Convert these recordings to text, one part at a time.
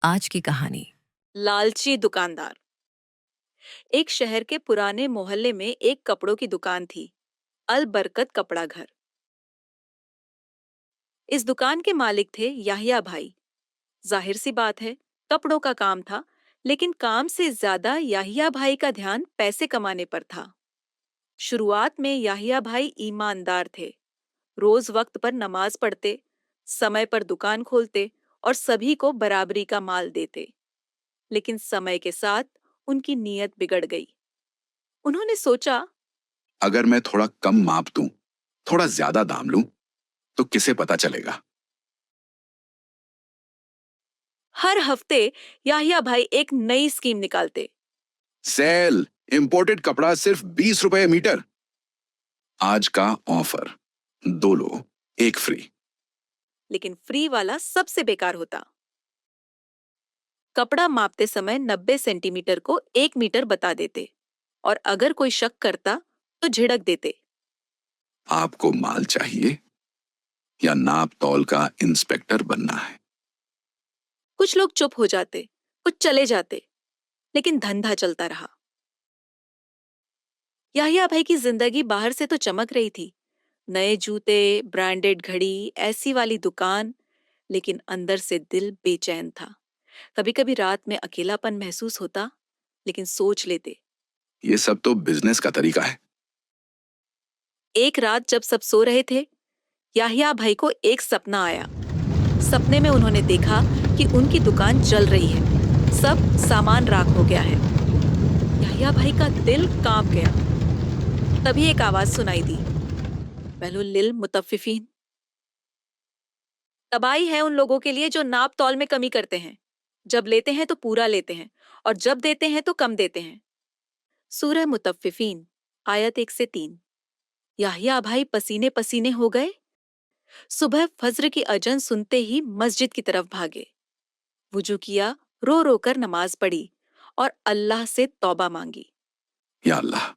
आज की कहानी। लालची दुकानदार। एक शहर के पुराने मोहल्ले में एक कपड़ों की दुकान थी, अल बरकत कपड़ा घर। इस दुकान के मालिक थे याहिया भाई। जाहिर सी बात है, कपड़ों का काम था, लेकिन काम से ज्यादा याहिया भाई का ध्यान पैसे कमाने पर था। शुरुआत में याहिया भाई ईमानदार थे, रोज वक्त पर नमाज पढ़ते, समय पर दुकान खोलते और सभी को बराबरी का माल देते। लेकिन समय के साथ उनकी नीयत बिगड़ गई। उन्होंने सोचा, अगर मैं थोड़ा कम माप दूं, थोड़ा ज्यादा दाम लूं, तो किसे पता चलेगा। हर हफ्ते याहिया भाई एक नई स्कीम निकालते। सेल, इंपोर्टेड कपड़ा सिर्फ 20 रुपए मीटर। आज का ऑफर, 2 लो 1 फ्री। लेकिन फ्री वाला सबसे बेकार होता। कपड़ा मापते समय 90 सेंटीमीटर को 1 मीटर बता देते और अगर कोई शक करता तो झिड़क देते। आपको माल चाहिए या नाप तौल का इंस्पेक्टर बनना है? कुछ लोग चुप हो जाते, कुछ चले जाते, लेकिन धंधा चलता रहा। याहिया भाई की जिंदगी बाहर से तो चमक रही थी, नए जूते, ब्रांडेड घड़ी, ऐसी वाली दुकान, लेकिन अंदर से दिल बेचैन था। कभी कभी रात में अकेलापन महसूस होता, लेकिन सोच लेते। ये सब तो बिजनेस का तरीका है। एक रात जब सब सो रहे थे, याहिया भाई को एक सपना आया। सपने में उन्होंने देखा कि उनकी दुकान जल रही है, सब सामान राख हो गया है। याहिया भाई का दिल कांप गया। तभी एक आवाज सुनाई दी, बहलुल लिल मुतफ्फिफीन। तबाही है उन लोगों के लिए जो नाप तौल में कमी करते हैं। जब लेते हैं तो पूरा लेते हैं और जब देते हैं तो कम देते हैं। सूरह मुतफ्फिफीन, आयत 1 से 3। याहिया भाई पसीने पसीने हो गए। सुबह फज्र की अजन सुनते ही मस्जिद की तरफ भागे, वुजू किया, रो रो कर नमाज पढ़ी और अल्लाह से तौबा मांगी। या अल्लाह,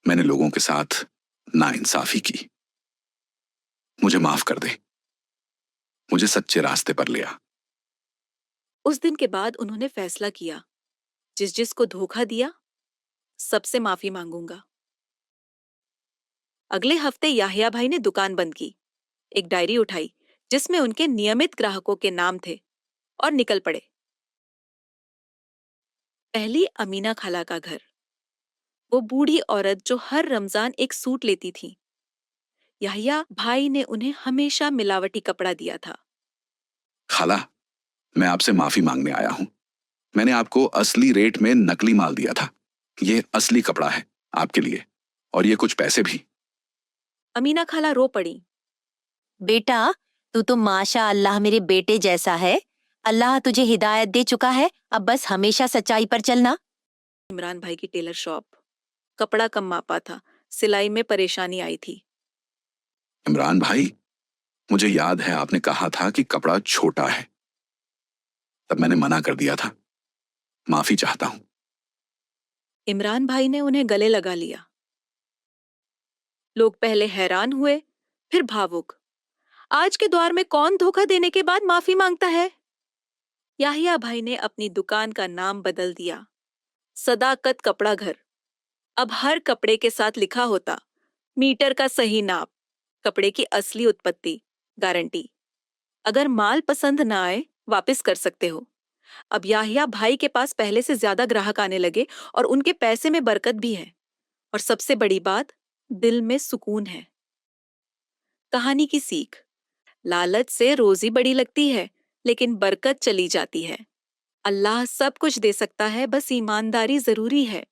मैंने लोगों के साथ नाइंसाफी की, मुझे माफ कर दे, मुझे सच्चे रास्ते पर ले आ। उस दिन के बाद उन्होंने फैसला किया, जिस जिस को धोखा दिया, सबसे माफी मांगूंगा। अगले हफ्ते याहिया भाई ने दुकान बंद की, एक डायरी उठाई जिसमें उनके नियमित ग्राहकों के नाम थे और निकल पड़े। पहली अमीना खाला का घर, वो बूढ़ी औरत जो हर रमजान एक सूट लेती थी। याहिया भाई ने उन्हें हमेशा मिलावटी कपड़ा दिया था। खाला, मैं आपसे माफी मांगने आया हूं। मैंने आपको असली रेट में नकली माल दिया था। ये असली कपड़ा है आपके लिए, और ये कुछ पैसे भी। अमीना खाला रो पड़ी। बेटा, तू तो माशा अल्लाह मेरे बेटे जैसा है। अल्लाह तुझे हिदायत दे चुका है, अब बस हमेशा सच्चाई पर चलना। इमरान भाई की टेलर शॉप, कपड़ा कम मापा था, सिलाई में परेशानी आई थी। इमरान भाई, मुझे याद है आपने कहा था कि कपड़ा छोटा है। तब मैंने मना कर दिया था। माफी चाहता हूं। इमरान भाई ने उन्हें गले लगा लिया। लोग पहले हैरान हुए, फिर भावुक। आज के दौर में कौन धोखा देने के बाद माफी मांगता है? याहिया भाई ने अपनी दुकान का नाम बदल दिया, सदाकत कपड़ा घर। अब हर कपड़े के साथ लिखा होता, मीटर का सही नाप, कपड़े की असली उत्पत्ति, गारंटी। अगर माल पसंद ना आए, वापस कर सकते हो। अब याहिया भाई के पास पहले से ज्यादा ग्राहक आने लगे और उनके पैसे में बरकत भी है। और सबसे बड़ी बात, दिल में सुकून है। कहानी की सीख, लालच से रोजी बड़ी लगती है, लेकिन बरकत चली जाती है। अल्लाह सब कुछ दे सकता है, बस ईमानदारी जरूरी है।